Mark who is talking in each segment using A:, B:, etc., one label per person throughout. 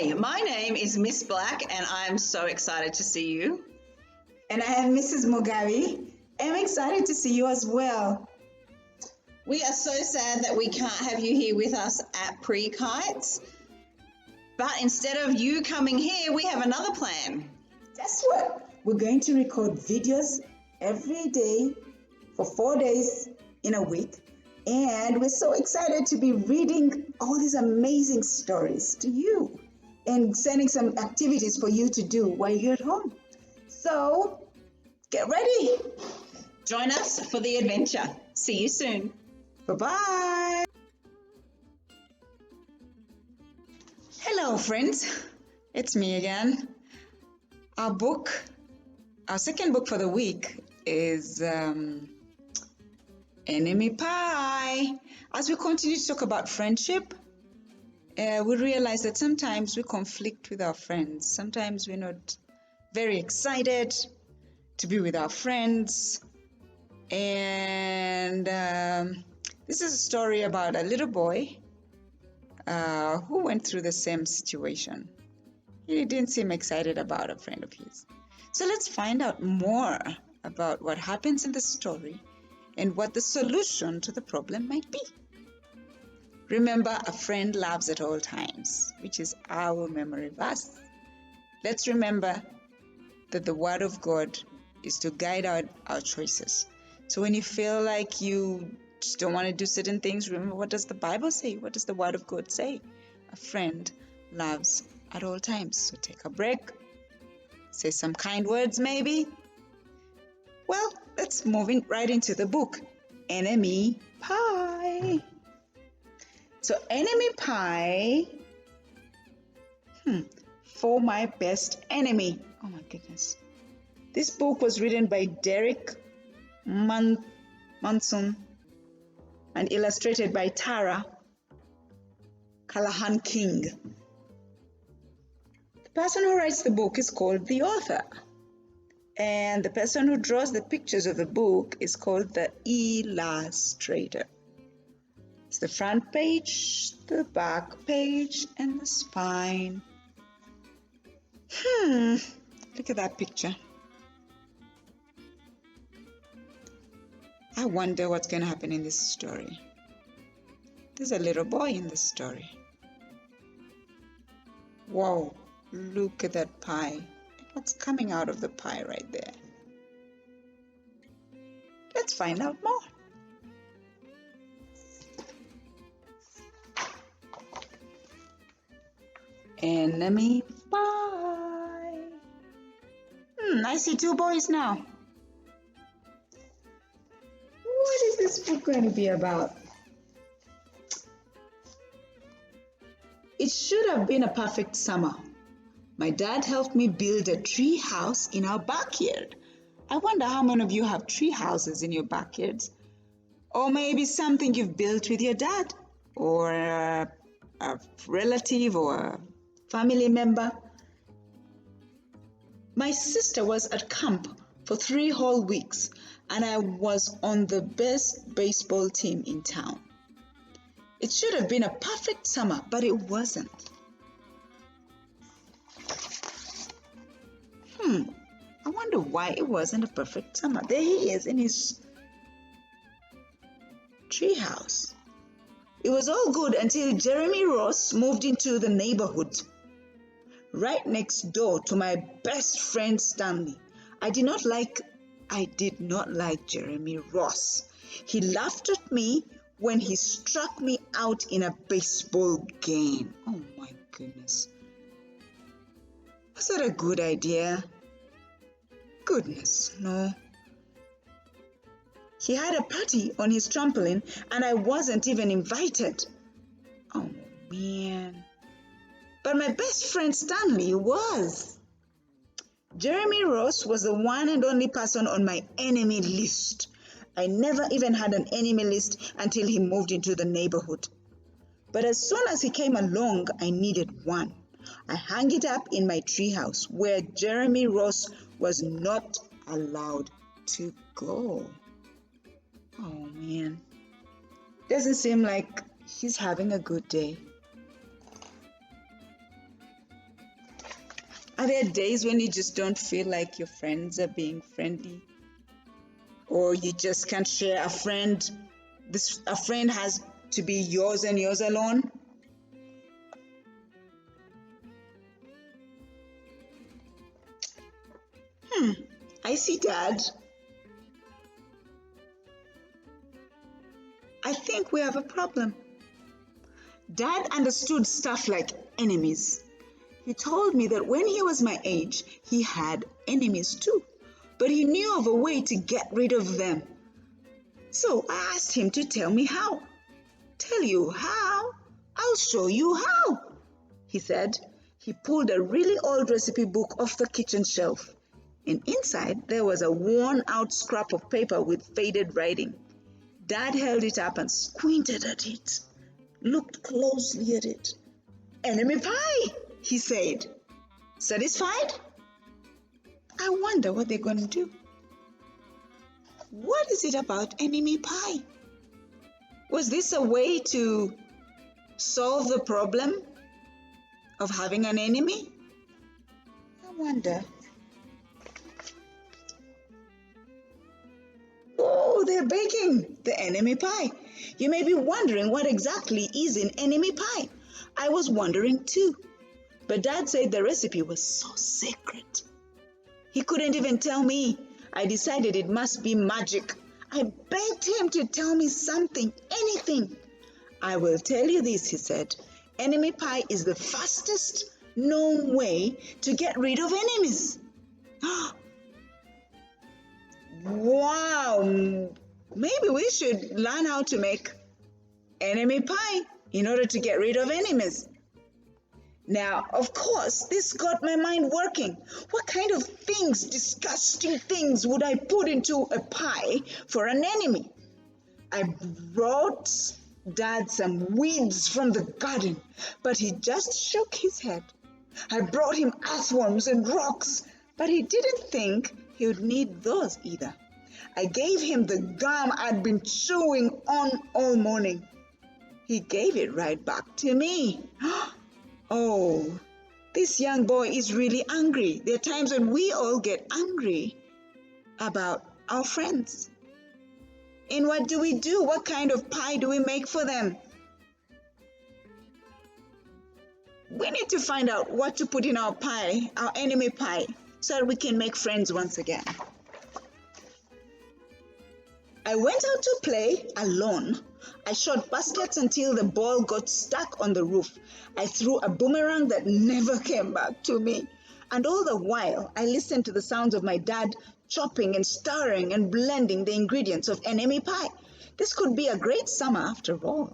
A: Hi, my name is Miss Black, and I'm so excited to see you.
B: And I am Mrs. Mugabe. I'm excited to see you as well.
A: We are so sad that we can't have you here with us at PreKites, but instead of you coming here, we have another plan.
B: Guess what? We're going to record videos every day for 4 days in a week. And we're so excited to be reading all these amazing stories to you and sending some activities for you to do while you're at home. So get ready.
A: Join us for the adventure. See you soon.
B: Bye-bye.
A: Hello, friends. It's me again. Our second book for the week is Enemy Pie. As we continue to talk about friendship, we realize that sometimes we conflict with our friends. Sometimes we're not very excited to be with our friends. And this is a story about a little boy who went through the same situation. He didn't seem excited about a friend of his. So let's find out more about what happens in the story and what the solution to the problem might be. Remember, a friend loves at all times, which is our memory verse. Let's remember that the Word of God is to guide our choices. So when you feel like you just don't want to do certain things, remember, what does the Bible say? What does the Word of God say? A friend loves at all times. So take a break, say some kind words maybe. Well, let's move right into the book, Enemy Pie. So Enemy Pie, for my best enemy. Oh my goodness. This book was written by Derek Munson and illustrated by Tara Callahan King. The person who writes the book is called the author, and the person who draws the pictures of the book is called the illustrator. It's the front page, the back page, and the spine. Look at that picture. I wonder what's going to happen in this story. There's a little boy in this story. Whoa, look at that pie. What's coming out of the pie right there? Let's find out more. Enemy Pie. I see two boys now.
B: What is this book going to be about?
A: It should have been a perfect summer. My dad helped me build a tree house in our backyard. I wonder how many of you have tree houses in your backyards? Or maybe something you've built with your dad, or a relative, or a family member. My sister was at camp for 3 whole weeks, and I was on the best baseball team in town. It should have been a perfect summer, but it wasn't. I wonder why it wasn't a perfect summer. There he is in his treehouse. It was all good until Jeremy Ross moved into the neighborhood right next door to my best friend Stanley. I did not like Jeremy Ross. He laughed at me when he struck me out in a baseball game. Oh my goodness. Was that a good idea? Goodness, no. He had a party on his trampoline and I wasn't even invited. Oh man. But my best friend Stanley was. Jeremy Ross was the one and only person on my enemy list. I never even had an enemy list until he moved into the neighborhood. But as soon as he came along, I needed one. I hung it up in my treehouse where Jeremy Ross was not allowed to go. Oh man, doesn't seem like he's having a good day. Are there days when you just don't feel like your friends are being friendly? Or you just can't share a friend? A friend has to be yours and yours alone? I see, Dad. I think we have a problem. Dad understood stuff like enemies. He told me that when he was my age, he had enemies too, but he knew of a way to get rid of them. So I asked him to tell me how. Tell you how? I'll show you how, he said. He pulled a really old recipe book off the kitchen shelf, and inside there was a worn-out scrap of paper with faded writing. Dad held it up and squinted at it, looked closely at it. Enemy pie, he said. Satisfied? I wonder what they're going to do. What is it about enemy pie? Was this a way to solve the problem of having an enemy? I wonder. Oh, they're baking the enemy pie. You may be wondering what exactly is in enemy pie. I was wondering too. But Dad said the recipe was so secret. He couldn't even tell me. I decided it must be magic. I begged him to tell me something, anything. I will tell you this, he said. Enemy pie is the fastest known way to get rid of enemies. Wow, maybe we should learn how to make enemy pie in order to get rid of enemies. Now, of course, this got my mind working. What kind of things, disgusting things, would I put into a pie for an enemy? I brought Dad some weeds from the garden, but he just shook his head. I brought him earthworms and rocks, but he didn't think he would need those either. I gave him the gum I'd been chewing on all morning. He gave it right back to me. Oh, this young boy is really angry. There are times when we all get angry about our friends. And what do we do? What kind of pie do we make for them? We need to find out what to put in our pie, our enemy pie, so that we can make friends once again. I went out to play alone. I shot baskets until the ball got stuck on the roof. I threw a boomerang that never came back to me. And all the while, I listened to the sounds of my dad chopping and stirring and blending the ingredients of enemy pie. This could be a great summer after all.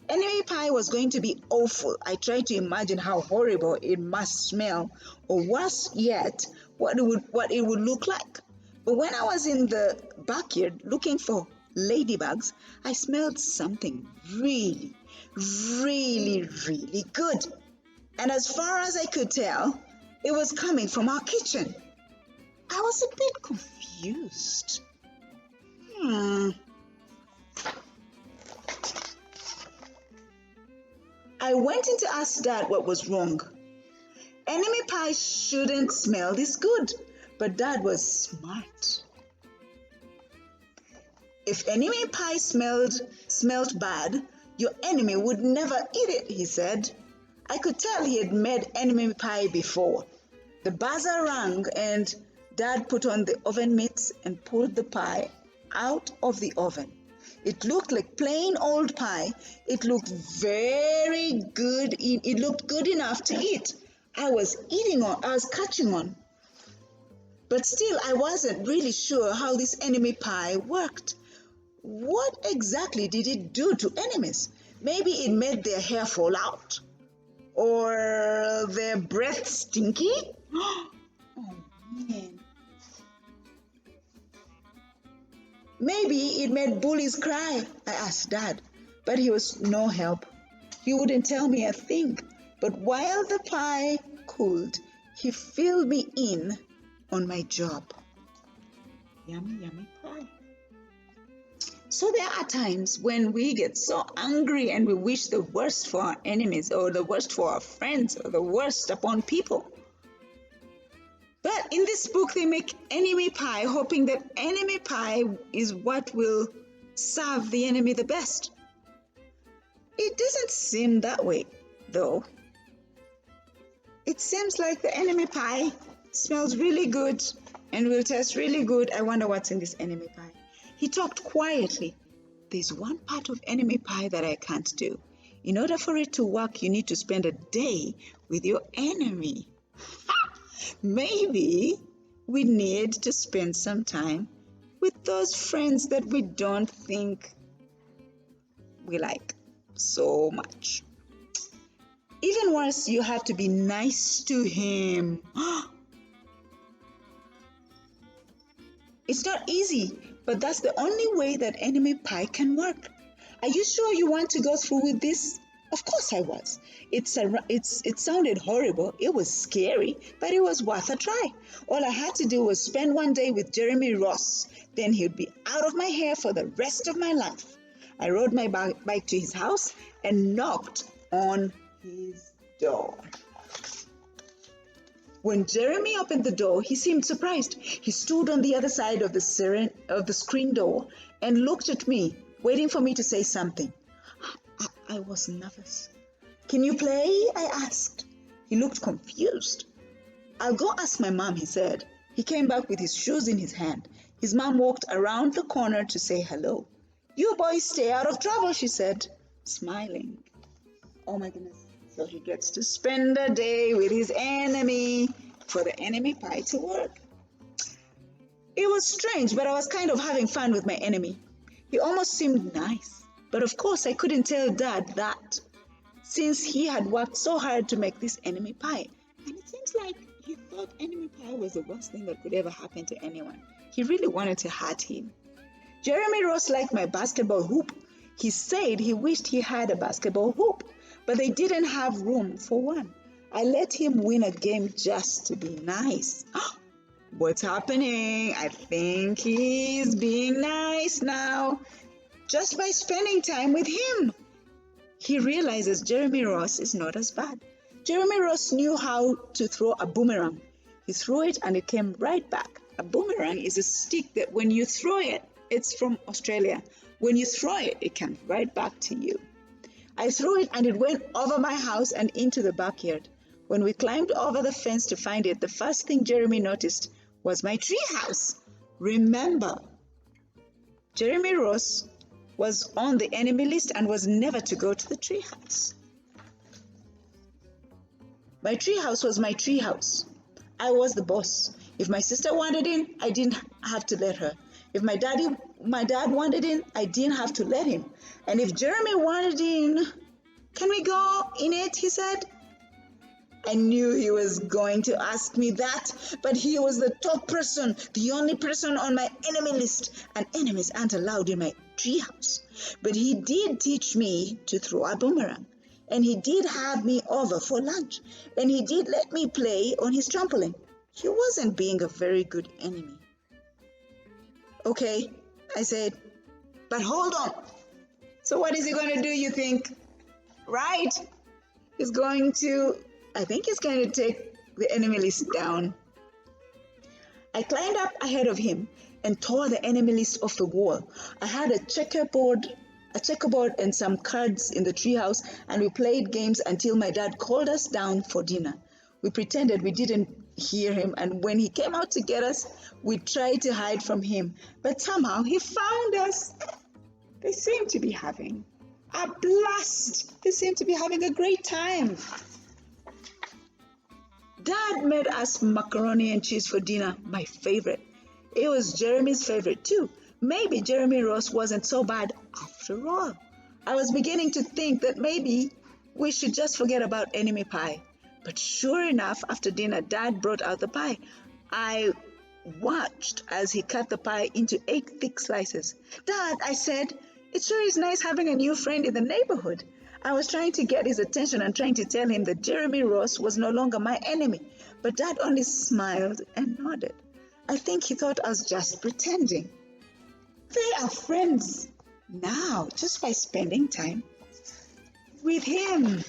A: Enemy pie was going to be awful. I tried to imagine how horrible it must smell, or worse yet, what it would look like. But when I was in the backyard looking for ladybugs, I smelled something really, really, really good. And as far as I could tell, it was coming from our kitchen. I was a bit confused. I went in to ask Dad what was wrong. Enemy pie shouldn't smell this good, but Dad was smart. If enemy pie smelled bad, your enemy would never eat it, he said. I could tell he had made enemy pie before. The buzzer rang and Dad put on the oven mitts and pulled the pie out of the oven. It looked like plain old pie. It looked very good. It looked good enough to eat. I was catching on. But still, I wasn't really sure how this enemy pie worked. What exactly did it do to enemies? Maybe it made their hair fall out? Or their breath stinky? Oh, man. Maybe it made bullies cry, I asked Dad, but he was no help. He wouldn't tell me a thing. But while the pie cooled, he filled me in on my job. Yummy, yummy pie. So there are times when we get so angry and we wish the worst for our enemies, or the worst for our friends, or the worst upon people. But in this book, they make enemy pie, hoping that enemy pie is what will serve the enemy the best. It doesn't seem that way, though. It seems like the enemy pie smells really good and will taste really good. I wonder what's in this enemy pie. He talked quietly. There's one part of enemy pie that I can't do. In order for it to work, you need to spend a day with your enemy. Maybe we need to spend some time with those friends that we don't think we like so much. Even worse, you have to be nice to him. It's not easy, but that's the only way that enemy pie can work. Are you sure you want to go through with this? Of course I was. It sounded horrible. It was scary, but it was worth a try. All I had to do was spend one day with Jeremy Ross. Then he'd be out of my hair for the rest of my life. I rode my bike to his house and knocked on his door. When Jeremy opened the door, he seemed surprised. He stood on the other side of the screen door and looked at me, waiting for me to say something. I was nervous. Can you play? I asked. He looked confused. I'll go ask my mom, he said. He came back with his shoes in his hand. His mom walked around the corner to say hello. You boys stay out of trouble, she said, smiling. Oh my goodness. So he gets to spend a day with his enemy for the enemy pie to work. It was strange, but I was kind of having fun with my enemy. He almost seemed nice, but of course I couldn't tell Dad that, since he had worked so hard to make this enemy pie. And it seems like he thought enemy pie was the worst thing that could ever happen to anyone. He really wanted to hurt him. Jeremy Ross liked my basketball hoop. He said he wished he had a basketball hoop, but they didn't have room for one. I let him win a game just to be nice. What's happening? I think he's being nice now, just by spending time with him. He realizes Jeremy Ross is not as bad. Jeremy Ross knew how to throw a boomerang. He threw it and it came right back. A boomerang is a stick that when you throw it, it's from Australia. When you throw it, it comes right back to you. I threw it and it went over my house and into the backyard. When we climbed over the fence to find it, the first thing Jeremy noticed was my tree house. Remember, Jeremy Ross was on the enemy list and was never to go to the tree house. My tree house was my tree house. I was the boss. If my sister wanted in, I didn't have to let her. If my dad wanted in, I didn't have to let him. And if Jeremy wanted in, can we go in it, he said. I knew he was going to ask me that, but he was the top person, the only person on my enemy list, and enemies aren't allowed in my treehouse. But he did teach me to throw a boomerang, and he did have me over for lunch, and he did let me play on his trampoline. He wasn't being a very good enemy. Okay, I said, but hold on. So what is he going to do, you think? Right? I think he's going to take the enemy list down. I climbed up ahead of him and tore the enemy list off the wall. I had a checkerboard and some cards in the treehouse, and we played games until my dad called us down for dinner. We pretended we didn't hear him, and when he came out to get us, we tried to hide from him, but somehow he found us. They seemed to be having a blast. They seemed to be having a great time. Dad made us macaroni and cheese for dinner, my favorite. It was Jeremy's favorite too. Maybe Jeremy Ross wasn't so bad after all. I was beginning to think that maybe we should just forget about enemy pie. But sure enough, after dinner, Dad brought out the pie. I watched as he cut the pie into 8 thick slices. Dad, I said, it sure is nice having a new friend in the neighborhood. I was trying to get his attention and trying to tell him that Jeremy Ross was no longer my enemy, but Dad only smiled and nodded. I think he thought I was just pretending. They are friends now, just by spending time with him.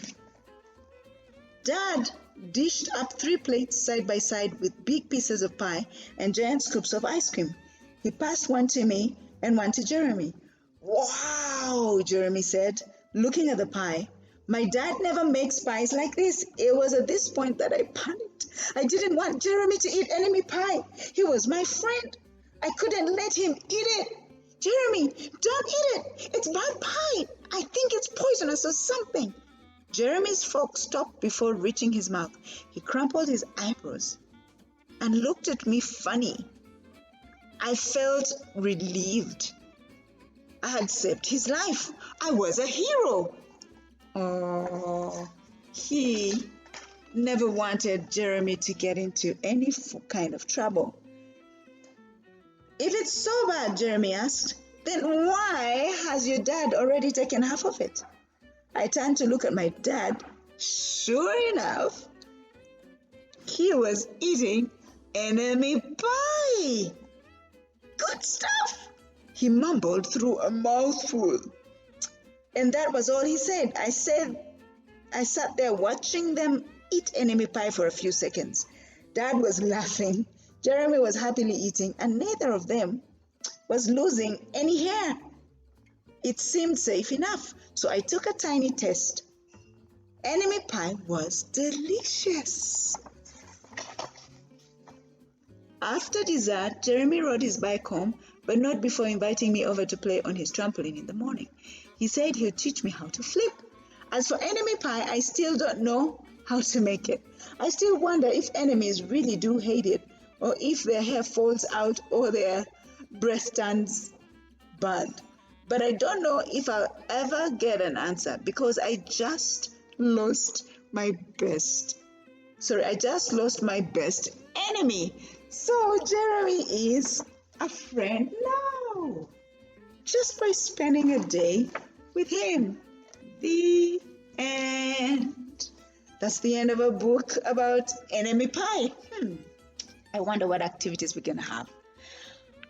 B: Dad dished up 3 plates side by side with big pieces of pie and giant scoops of ice cream. He passed one to me and one to Jeremy. Wow, Jeremy said, looking at the pie. My dad never makes pies like this. It was at this point that I panicked. I didn't want Jeremy to eat enemy pie. He was my friend. I couldn't let him eat it. Jeremy, don't eat it. It's bad pie. I think it's poisonous or something. Jeremy's fork stopped before reaching his mouth. He crumpled his eyebrows and looked at me funny. I felt relieved. I had saved his life. I was a hero. Oh, he never wanted Jeremy to get into any kind of trouble. If it's so bad, Jeremy asked, then why has your dad already taken half of it? I turned to look at my dad. Sure enough, he was eating enemy pie. Good stuff, he mumbled through a mouthful. And that was all he said. I sat there watching them eat enemy pie for a few seconds. Dad was laughing, Jeremy was happily eating, and neither of them was losing any hair. It seemed safe enough, so I took a tiny taste. Enemy pie was delicious. After dessert, Jeremy rode his bike home, but not before inviting me over to play on his trampoline in the morning. He said he would teach me how to flip. As for enemy pie, I still don't know how to make it. I still wonder if enemies really do hate it, or if their hair falls out or their breath turns burned. But I don't know if I'll ever get an answer because I just lost my best enemy. So Jeremy is a friend now, just by spending a day with him. The end. That's the end of a book about enemy pie. I wonder what activities we're going to have.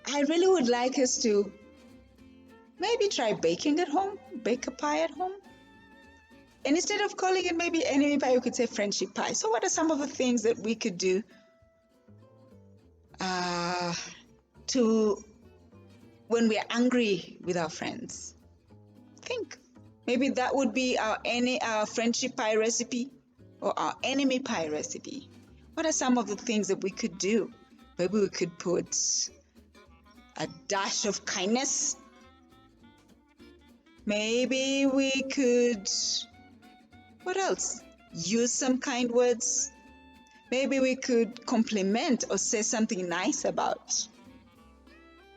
B: I really would like us to maybe try baking at home, bake a pie at home. And instead of calling it maybe enemy pie, we could say friendship pie. So what are some of the things that we could do to when we are angry with our friends? Think. Maybe that would be our friendship pie recipe or our enemy pie recipe. What are some of the things that we could do? Maybe we could put a dash of kindness. Maybe we could, what else? Use some kind words. Maybe we could compliment or say something nice about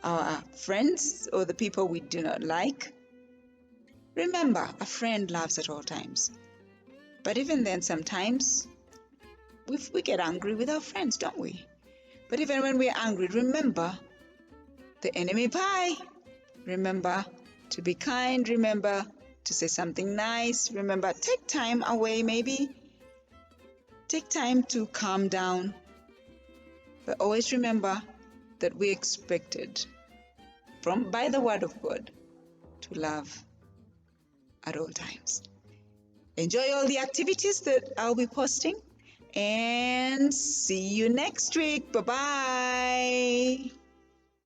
B: our friends or the people we do not like. Remember, a friend loves at all times. But even then, sometimes we get angry with our friends, don't we? But even when we're angry, remember the enemy pie. Remember to be kind. Remember to say something nice. Remember, take time away maybe. Take time to calm down. But always remember that we're expected by the word of God to love at all times. Enjoy all the activities that I'll be posting and see you next week. Bye-bye.